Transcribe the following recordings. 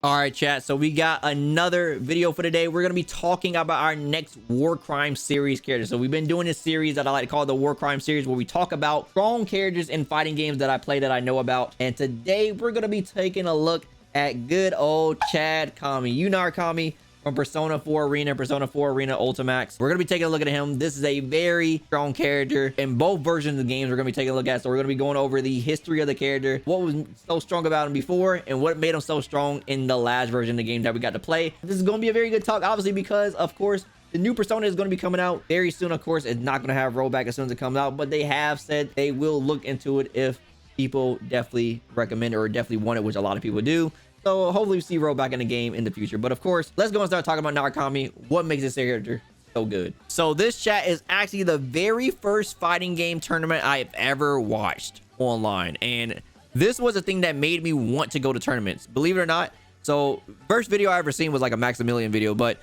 All right, chat. So we got another video for today. We're going to be talking about our next war crime series character. So we've been doing this series that I like to call the war crime series, where we talk about strong characters in fighting games that I play that I know about. And today we're going to be taking a look at good old Chad Kami, Yu Narukami from Persona 4 Arena, Persona 4 Arena Ultimax. We're going to be taking a look at him. This is a very strong character in both versions of the games we're going to be taking a look at. So we're going to be going over the history of the character, what was so strong about him before, and what made him so strong in the last version of the game that we got to play. This is going to be a very good talk, obviously, because, of course, the new Persona is going to be coming out very soon. Of course, it's not going to have rollback as soon as it comes out, but they have said they will look into it if people definitely recommend it or definitely want it, which a lot of people do. So hopefully we see rollback in the game in the future. But of course, let's go and start talking about Narukami. What makes this character so good? So this chat is actually the very first fighting game tournament I've ever watched online. And this was a thing that made me want to go to tournaments, believe it or not. So first video I ever seen was like a Maximilian video. But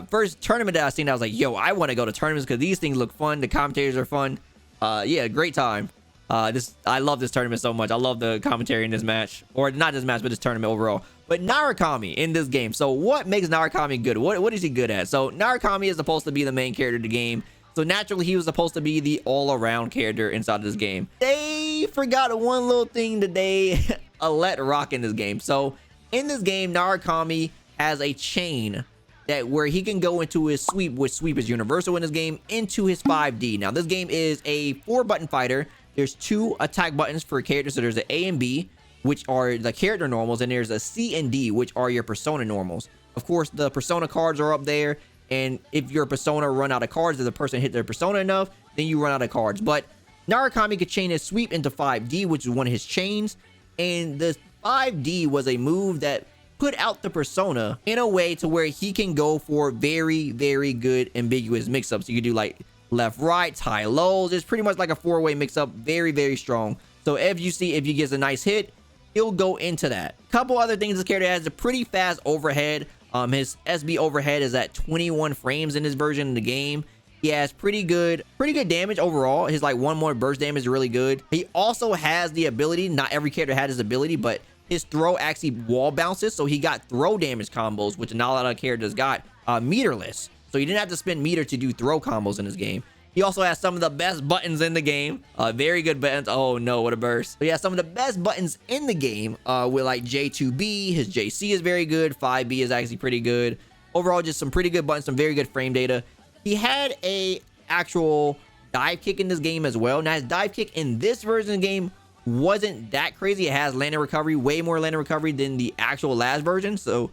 first tournament that I seen, I was like, yo, I want to go to tournaments because these things look fun. The commentators are fun. Yeah, great time. I love this tournament so much. I love the commentary in this match, or not this match, but this tournament overall. But Narukami in this game. So what makes Narukami good? What is he good at? So Narukami is supposed to be the main character of the game. So naturally, he was supposed to be the all-around character inside of this game. They forgot one little thing that they let rock in this game. So in this game, Narukami has a chain that where he can go into his sweep, which sweep is universal in this game, into his 5D. Now, this game is a 4-button fighter. There's 2 attack buttons for characters. So there's an A and B, which are the character normals, and there's a C and D, which are your persona normals. Of course, the persona cards are up there, and if your persona run out of cards, if the person hit their persona enough, then you run out of cards. But Narukami could chain his sweep into 5D, which is one of his chains, and the 5D was a move that put out the persona in a way to where he can go for very, very good ambiguous mix-ups. You could do like left, right, high, lows. It's pretty much like a 4-way mix-up. Very, very strong. So if he gets a nice hit, he'll go into that. Couple other things, this character has a pretty fast overhead. His SB overhead is at 21 frames in this version of the game. He has pretty good damage overall. His like 1 more burst damage is really good. He also has the ability, not every character had his ability, but his throw actually wall bounces. So he got throw damage combos, which not a lot of characters got, meterless. So you didn't have to spend meter to do throw combos in this game. He also has some of the best buttons in the game. Very good buttons. Oh no, what a burst. So he has some of the best buttons in the game with like J2B. His JC is very good. 5B is actually pretty good. Overall, just some pretty good buttons, some very good frame data. He had a actual dive kick in this game as well. Now his dive kick in this version of the game wasn't that crazy. It has landing recovery, way more landing recovery than the actual last version. So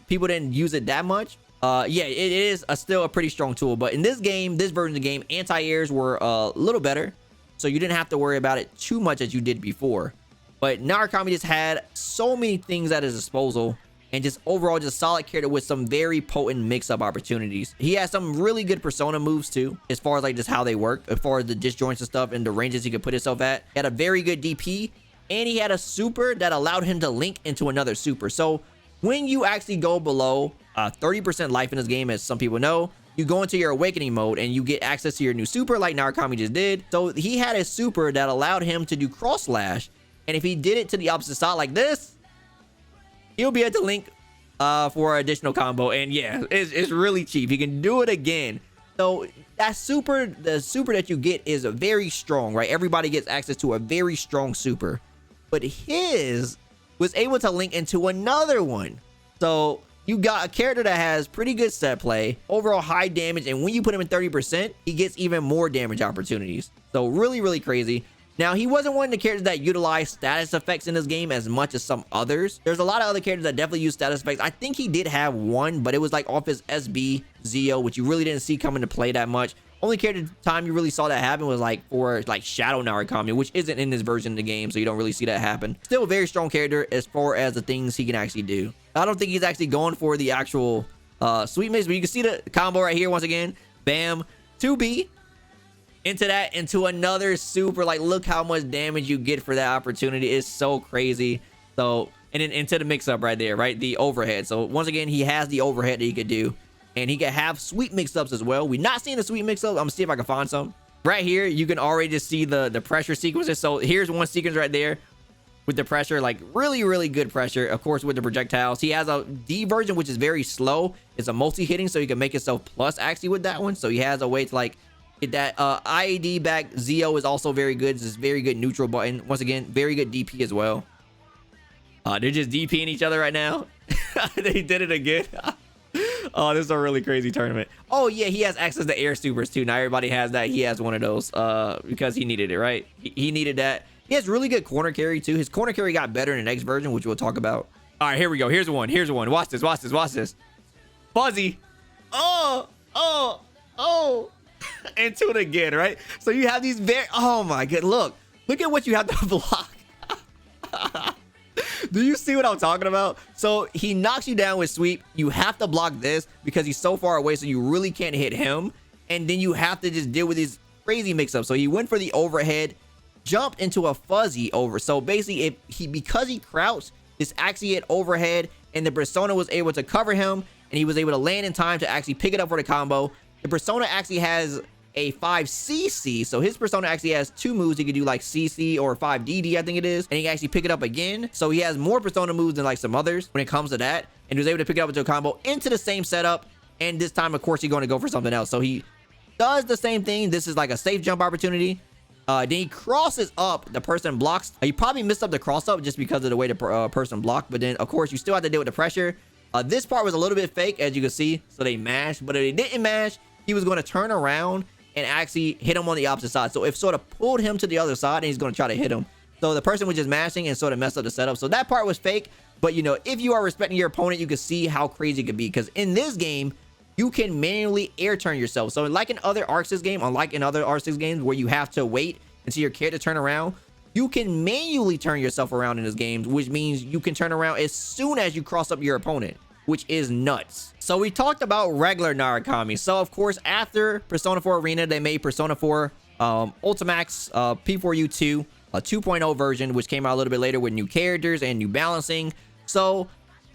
people didn't use it that much. Yeah, it is still a pretty strong tool, but in this game, this version of the game, anti-airs were a little better, so you didn't have to worry about it too much as you did before. But Narukami just had so many things at his disposal, and just overall just solid character with some very potent mix-up opportunities. He has some really good persona moves too, as far as like just how they work, as far as the disjoints and stuff and the ranges he could put himself at. He had a very good DP, and he had a super that allowed him to link into another super. So when you actually go below 30% life in this game, as some people know, you go into your awakening mode and you get access to your new super like Narukami just did. So he had a super that allowed him to do cross slash, and if he did it to the opposite side like this, he'll be able to link for an additional combo. And yeah, it's really cheap. He can do it again. So that super, the super that you get is very strong, right? Everybody gets access to a very strong super, but his was able to link into another one. So you got a character that has pretty good set play, overall high damage, and when you put him in 30%, he gets even more damage opportunities. So really, really crazy. Now, he wasn't one of the characters that utilized status effects in this game as much as some others. There's a lot of other characters that definitely use status effects. I think he did have one, but it was like off his SB Zio, which you really didn't see come into play that much. Only character time you really saw that happen was like for like Shadow Narukami, which isn't in this version of the game, so you don't really see that happen. Still a very strong character as far as the things he can actually do. I don't think he's actually going for the actual sweep mix, but you can see the combo right here once again. Bam, 2B into that, into another super. Like, look how much damage you get for that opportunity. It's so crazy. So, and then into the mix-up right there, right? The overhead. So once again, he has the overhead that he could do. And he can have sweep mix-ups as well. We're not seeing the sweep mix-ups. I'm gonna see if I can find some. Right here, you can already just see the pressure sequences. So here's one sequence right there. with the pressure, like really good pressure. Of course, with the projectiles, he has a D version, which is very slow. It's a multi-hitting, so you can make yourself plus actually with that one. So he has a way to like get that IAD back. Zio is also very good. It's a very good neutral button. Once again, very good DP as well. They're just DPing each other right now. They did it again. Oh, this is a really crazy tournament. Oh yeah, he has access to air supers too. Now everybody has that. He has one of those because he needed it, right? He needed that. He has really good corner carry too. His corner carry got better in the next version, which we'll talk about. All right, here we go. Here's one. Here's one. Watch this. Watch this. Watch this. Fuzzy. Oh. Into it again, right? So you have these very... Oh my god. Look at what you have to block. Do you see what I'm talking about? So he knocks you down with sweep. You have to block this because he's so far away, so you really can't hit him. And then you have to just deal with these crazy mix-ups. So he went for the overhead, jumped into a fuzzy over. So basically, because he crouched, this actually hit overhead, and the persona was able to cover him, and he was able to land in time to actually pick it up for the combo. The persona actually has a 5cc, so his persona actually has two moves. He could do like CC or 5DD, I think it is, and he can actually pick it up again. So he has more persona moves than like some others when it comes to that, and he was able to pick it up into a combo into the same setup. And this time, of course, he's going to go for something else. So he does the same thing. This is like a safe jump opportunity. Then he crosses up. The person blocks. He probably missed up the cross up just because of the way the person blocked. But then, of course, you still have to deal with the pressure. This part was a little bit fake, as you can see. So they mashed. But if they didn't mash, he was going to turn around and actually hit him on the opposite side. So it sort of pulled him to the other side, and he's going to try to hit him. So the person was just mashing and sort of messed up the setup. So that part was fake. But, you know, if you are respecting your opponent, you can see how crazy it could be. Because in this game, you can manually air turn yourself. So like in other Arc 6 games, unlike in other Arc 6 games where you have to wait and see your character turn around, you can manually turn yourself around in this game, which means you can turn around as soon as you cross up your opponent, which is nuts. So we talked about regular Narukami. So of course, after Persona 4 Arena, they made Persona 4 Ultimax P4U2, a 2.0 version, which came out a little bit later with new characters and new balancing. So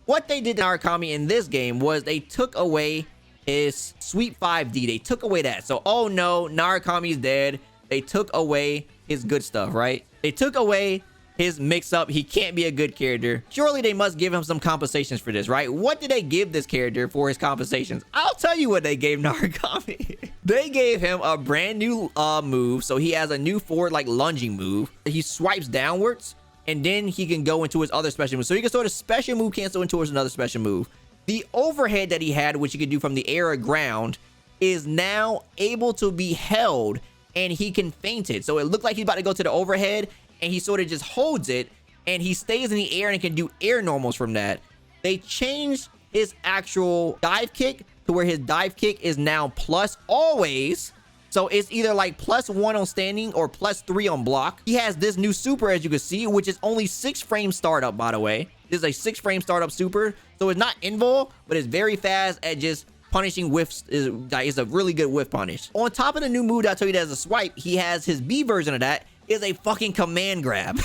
what they did to Narukami in this game was they took away his Sweep 5D. They took away that. So, oh no, Narukami's dead. They took away his good stuff, right? They took away his mix-up. He can't be a good character. Surely they must give him some compensations for this, right? What did they give this character for his compensations? I'll tell you what they gave Narukami. They gave him a brand new move. So he has a new forward, like, lunging move. He swipes downwards, and then he can go into his other special move. So he can sort of special move cancel into another special move. The overhead that he had, which he could do from the air or ground, is now able to be held, and he can feint it. So it looked like he's about to go to the overhead, and he sort of just holds it, and he stays in the air and can do air normals from that. They changed his actual dive kick to where his dive kick is now plus always. So it's either like +1 on standing or +3 on block. He has this new super, as you can see, which is only 6 frame startup, by the way. This is a 6 frame startup super. So it's not invul, but it's very fast at just punishing whiffs. Is a really good whiff punish. On top of the new move that I told you that as a swipe, he has his B version of that, is a fucking command grab.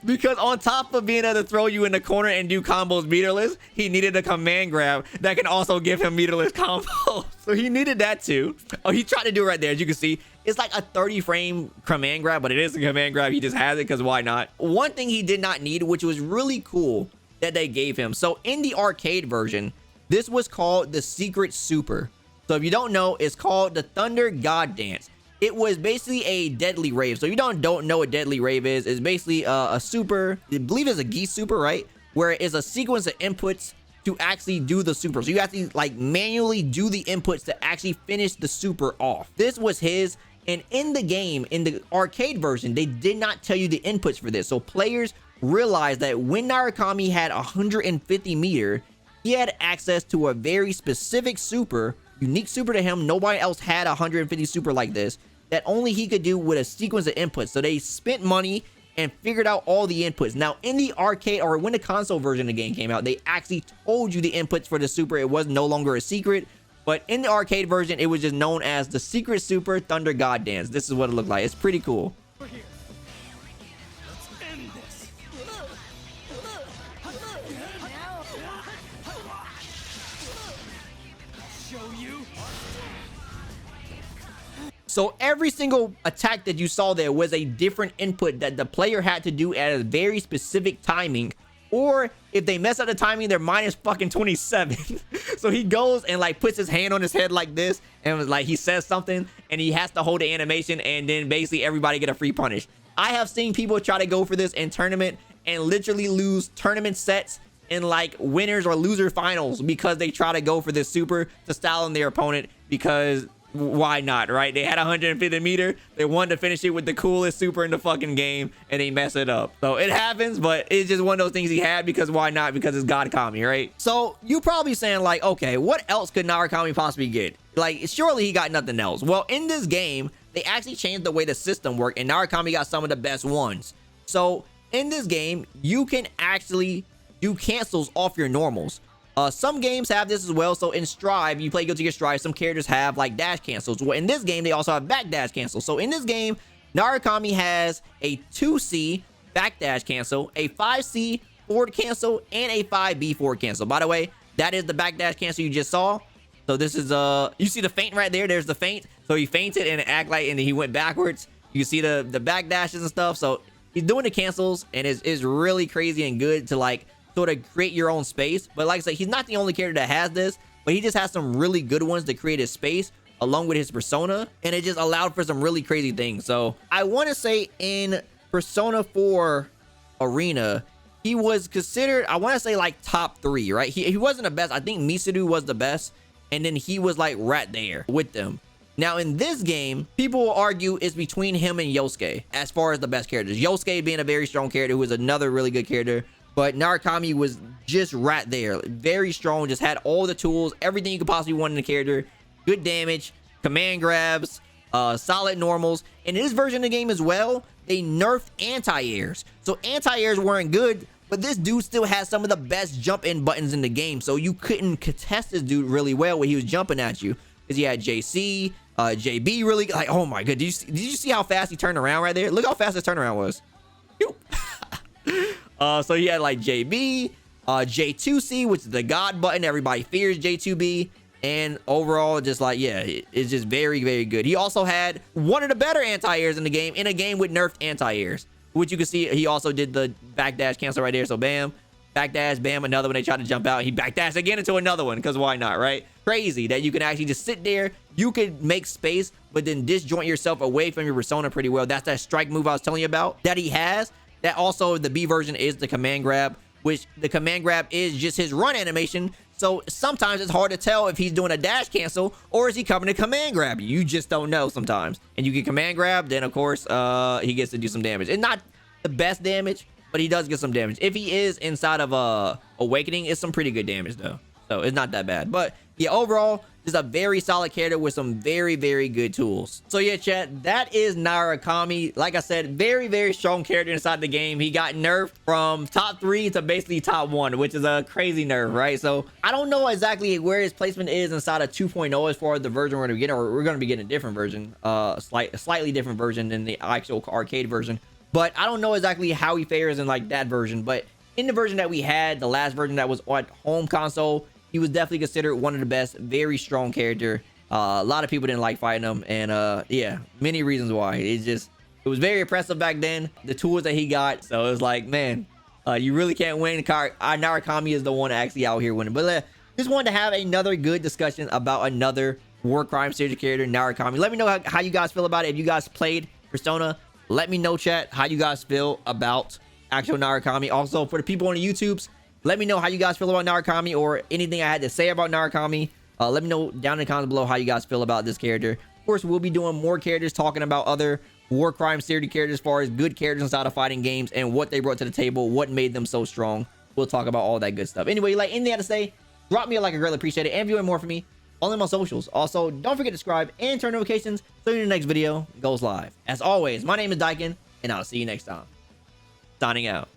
Because on top of being able to throw you in the corner and do combos meterless, he needed a command grab that can also give him meterless combos. So he needed that too. Oh, he tried to do it right there. As you can see, it's like a 30 frame command grab, but it is a command grab. He just has it because why not? One thing he did not need, which was really cool that they gave him. So in the arcade version, this was called the Secret Super. So if you don't know, it's called the Thunder God Dance. It was basically a deadly rave. So if you don't know what deadly rave is, it's basically a super, I believe it's a geese super, right? Where it is a sequence of inputs to actually do the super. So you have to like manually do the inputs to actually finish the super off. This was his, and in the game, in the arcade version, they did not tell you the inputs for this. So players realized that when Narukami had 150 meter, he had access to a very specific super, unique super to him. Nobody else had 150 super like this, that only he could do with a sequence of inputs. So they spent money and figured out all the inputs. Now in the arcade, or when the console version of the game came out, they actually told you the inputs for the super. It was no longer a secret, but in the arcade version, it was just known as the Secret Super Thunder God Dance. This is what it looked like. It's pretty cool. So every single attack that you saw there was a different input that the player had to do at a very specific timing. Or if they mess up the timing, they're minus fucking 27. So he goes and like puts his hand on his head like this, and like he says something, and he has to hold the animation, and then basically everybody get a free punish. I have seen people try to go for this in tournament and literally lose tournament sets in like winners or loser finals because they try to go for this super to style on their opponent, because why not, right? They had 150 meter, they wanted to finish it with the coolest super in the fucking game, and they mess it up. So it happens, but it's just one of those things he had because why not? Because it's God Kami, right? So you probably saying like, okay, what else could Narukami possibly get? Like, surely he got nothing else. Well, in this game, they actually changed the way the system worked, and Narukami got some of the best ones. So in this game, you can actually do cancels off your normals. Some games have this as well. So in Strive, you play Guilty Gear Strive, some characters have like dash cancels. Well, in this game, they also have back dash cancels. So in this game, Narukami has a 2C back dash cancel, a 5C forward cancel, and a 5B forward cancel. By the way, that is the back dash cancel you just saw. So this is you see the feint right there. There's the feint. So he feinted and act like, and then he went backwards. You see the back dashes and stuff. So he's doing the cancels, and is really crazy and good to like sort of create your own space. But like I said, he's not the only character that has this, but he just has some really good ones to create his space along with his persona, and it just allowed for some really crazy things. So I want to say in Persona 4 Arena, he was considered, I want to say like top 3, right? He wasn't the best. I think Misuru was the best, and then he was like right there with them. Now in this game, people will argue it's between him and Yosuke as far as the best characters. Yosuke being a very strong character, who is another really good character, but Narukami was just right there. Very strong, just had all the tools, everything you could possibly want in a character. Good damage, command grabs, solid normals. And in this version of the game as well, they nerfed anti-airs. So anti-airs weren't good, but this dude still has some of the best jump-in buttons in the game. So you couldn't contest this dude really well when he was jumping at you. Because he had JC, JB really, like, oh my god. Did you see how fast he turned around right there? Look how fast his turnaround was. So he had like JB, J2C, which is the God button. Everybody fears J2B. And overall, just like, yeah, it's just very, very good. He also had one of the better anti-airs in the game, in a game with nerfed anti-airs, which you can see he also did the backdash cancel right there. So bam, backdash, bam, another one. They tried to jump out, he backdashed again into another one, because why not, right? Crazy that you can actually just sit there, you could make space, but then disjoint yourself away from your persona pretty well. That's that strike move I was telling you about that he has. That also, the B version is the command grab, which the command grab is just his run animation. So sometimes it's hard to tell if he's doing a dash cancel or is he coming to command grab you. You just don't know sometimes. And you get command grab, then of course he gets to do some damage. It's not the best damage, but he does get some damage. If he is inside of Awakening, it's some pretty good damage though. So it's not that bad. But yeah, overall, just a very solid character with some very, very good tools. So yeah, chat, that is Narukami. Like I said, very, very strong character inside the game. He got nerfed from top 3 to basically top 1, which is a crazy nerf, right? So I don't know exactly where his placement is inside of 2.0 as far as the version we're going to be getting, or we're going to be getting a different version, a slightly different version than the actual arcade version. But I don't know exactly how he fares in like that version. But in the version that we had, the last version that was on home console, he was definitely considered one of the best. Very strong character. A lot of people didn't like fighting him, and yeah, many reasons why. It was very impressive back then, the tools that he got. So it was like, man, you really can't win. Narukami is the one actually out here winning. But just wanted to have another good discussion about another war crime series character, Narukami. Let me know how you guys feel about it. If you guys played Persona, let me know, chat, how you guys feel about actual Narukami. Also, for the people on the YouTubes, let me know how you guys feel about Narukami, or anything I had to say about Narukami. Let me know down in the comments below how you guys feel about this character. Of course, we'll be doing more characters, talking about other war crime series characters as far as good characters inside of fighting games and what they brought to the table, what made them so strong. We'll talk about all that good stuff. Anyway, like anything I had to say, drop me a like, I greatly appreciate it. And if you want more from me, follow me on socials. Also, don't forget to subscribe and turn notifications so your next video goes live. As always, my name is Daikin, and I'll see you next time. Signing out.